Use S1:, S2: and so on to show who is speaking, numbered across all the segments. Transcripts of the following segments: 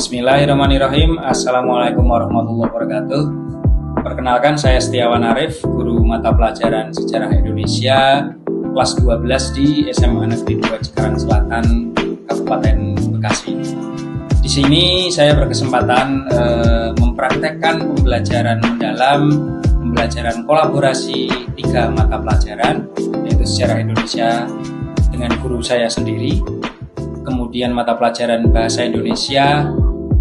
S1: Bismillahirrahmanirrahim. Assalamualaikum warahmatullahi wabarakatuh. Perkenalkan, saya Setiawan Arif, guru mata pelajaran Sejarah Indonesia kelas 12 di SMA Negeri 2 Cikarang Selatan, Kabupaten Bekasi. Di sini saya berkesempatan mempraktekkan pembelajaran mendalam, pembelajaran kolaborasi 3 mata pelajaran, yaitu Sejarah Indonesia dengan guru saya sendiri, kemudian mata pelajaran Bahasa Indonesia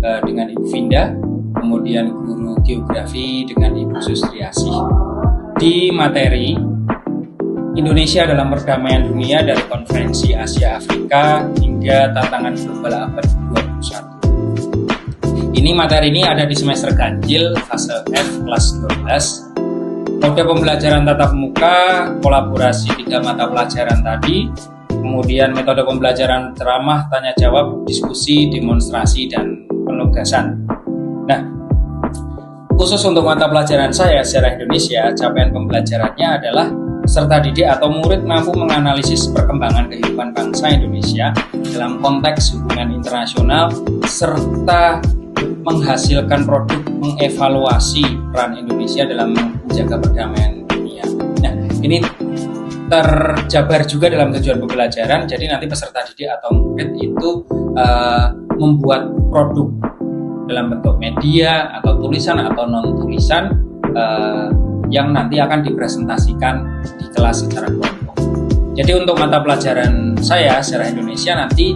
S1: dengan Ibu Vinda, kemudian guru Geografi dengan Ibu Sustriasih. Di materi Indonesia dalam Perdamaian Dunia dari Konferensi Asia Afrika hingga Tantangan Global Abad 21. Materi ini ada di semester ganjil fase F kelas 12. Mode pembelajaran tatap muka, kolaborasi 3 mata pelajaran tadi, kemudian metode pembelajaran ceramah, tanya jawab, diskusi, demonstrasi, dan penugasan. Nah, khusus untuk mata pelajaran saya Sejarah Indonesia, capaian pembelajarannya adalah peserta didik atau murid mampu menganalisis perkembangan kehidupan bangsa Indonesia dalam konteks hubungan internasional serta menghasilkan produk mengevaluasi peran Indonesia dalam menjaga perdamaian dunia. Nah, ini terjabar juga dalam tujuan pembelajaran. Jadi nanti peserta didik atau murid itu membuat produk dalam bentuk media atau tulisan atau non tulisan yang nanti akan dipresentasikan di kelas secara kelompok. Jadi untuk mata pelajaran saya Sejarah Indonesia nanti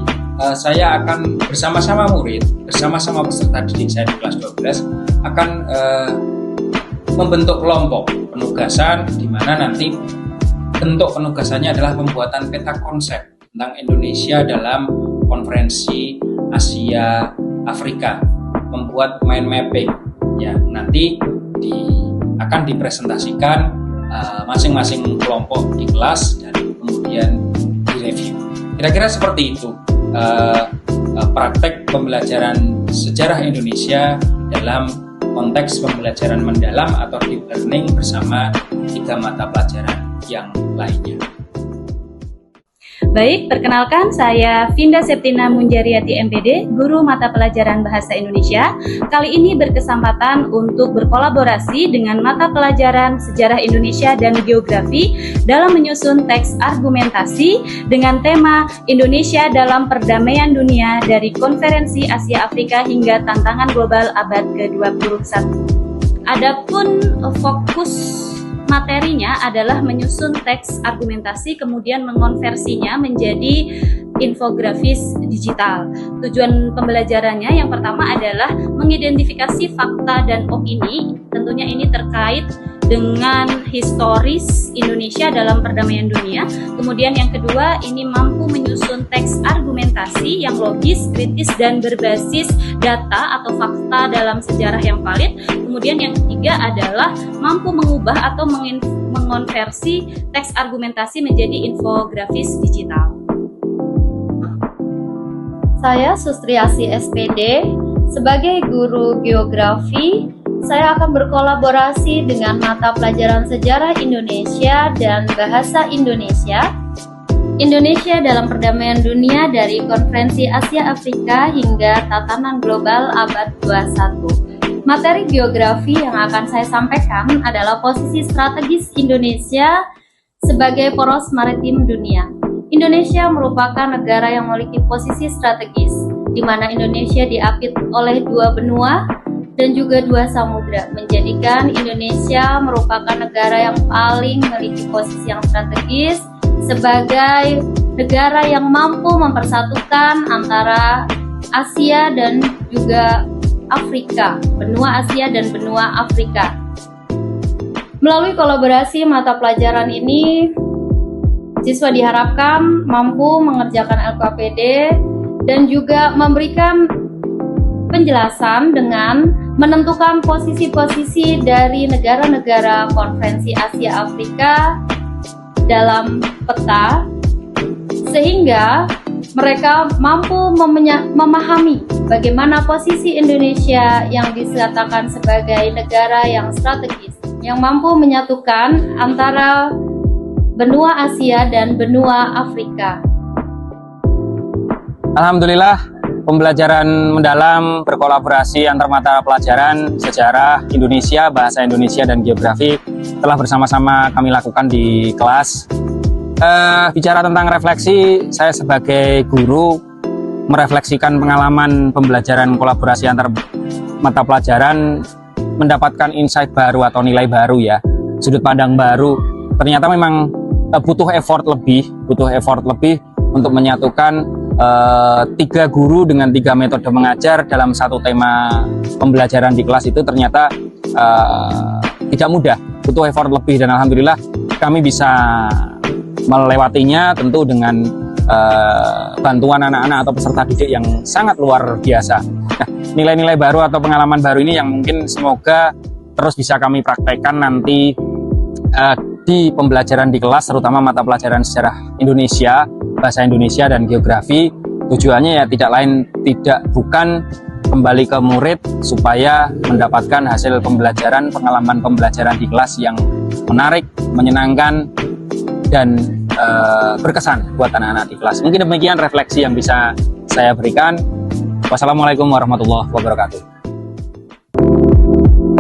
S1: saya akan bersama-sama murid, bersama-sama peserta didik saya di kelas 12 akan membentuk kelompok penugasan, di mana nanti bentuk penugasannya adalah pembuatan peta konsep tentang Indonesia dalam Konferensi Asia Afrika, membuat mind mapping. Ya, nanti akan dipresentasikan masing-masing kelompok di kelas dan kemudian direview. Kira-kira seperti itu praktek pembelajaran sejarah Indonesia dalam konteks pembelajaran mendalam atau deep learning bersama 3 mata pelajaran yang lainnya.
S2: Baik, perkenalkan saya Vinda Septina Munjariati MPD, guru mata pelajaran Bahasa Indonesia. Kali ini berkesempatan untuk berkolaborasi dengan mata pelajaran Sejarah Indonesia dan Geografi dalam menyusun teks argumentasi dengan tema Indonesia dalam Perdamaian Dunia dari Konferensi Asia Afrika hingga Tantangan Global Abad ke-21. Adapun fokus materinya adalah menyusun teks argumentasi kemudian mengonversinya menjadi infografis digital. Tujuan pembelajarannya yang pertama adalah mengidentifikasi fakta dan opini, tentunya ini terkait dengan historis Indonesia dalam perdamaian dunia. Kemudian yang kedua, ini mampu menyusun teks argumentasi yang logis, kritis, dan berbasis data atau fakta dalam sejarah yang valid. Kemudian yang ketiga adalah mampu mengubah atau mengonversi teks argumentasi menjadi infografis digital. Saya Sustriasih SPD, sebagai guru geografi, saya akan berkolaborasi dengan mata pelajaran Sejarah Indonesia dan Bahasa Indonesia. Indonesia dalam Perdamaian Dunia dari Konferensi Asia Afrika hingga Tatanan Global Abad 21. Materi geografi yang akan saya sampaikan adalah posisi strategis Indonesia sebagai poros maritim dunia. Indonesia merupakan negara yang memiliki posisi strategis, di mana Indonesia diapit oleh 2 benua dan juga 2 samudra, menjadikan Indonesia merupakan negara yang paling memiliki posisi yang strategis sebagai negara yang mampu mempersatukan antara Asia dan juga Afrika, benua Asia dan benua Afrika. Melalui kolaborasi mata pelajaran ini, siswa diharapkan mampu mengerjakan LKPD dan juga memberikan penjelasan dengan menentukan posisi-posisi dari negara-negara Konferensi Asia Afrika dalam peta, sehingga mereka mampu memahami bagaimana posisi Indonesia yang disatakan sebagai negara yang strategis, yang mampu menyatukan antara benua Asia dan benua Afrika.
S3: Alhamdulillah, Pembelajaran mendalam berkolaborasi antar mata pelajaran sejarah Indonesia, bahasa Indonesia, dan geografi telah bersama-sama kami lakukan di kelas. Bicara tentang refleksi, saya sebagai guru merefleksikan pengalaman pembelajaran kolaborasi antar mata pelajaran, mendapatkan insight baru atau nilai baru ya, sudut pandang baru. Ternyata memang butuh effort lebih untuk menyatukan 3 guru dengan 3 metode mengajar dalam satu tema pembelajaran di kelas itu ternyata tidak mudah, butuh effort lebih, dan alhamdulillah kami bisa melewatinya tentu dengan bantuan anak-anak atau peserta didik yang sangat luar biasa. Nah, nilai-nilai baru atau pengalaman baru ini yang mungkin semoga terus bisa kami praktekkan nanti di pembelajaran di kelas, terutama mata pelajaran sejarah Indonesia, bahasa Indonesia, dan geografi. Tujuannya ya bukan kembali ke murid supaya mendapatkan hasil pembelajaran, pengalaman pembelajaran di kelas yang menarik, menyenangkan, dan berkesan buat anak-anak di kelas. Mungkin demikian refleksi yang bisa saya berikan. Wassalamualaikum warahmatullahi wabarakatuh.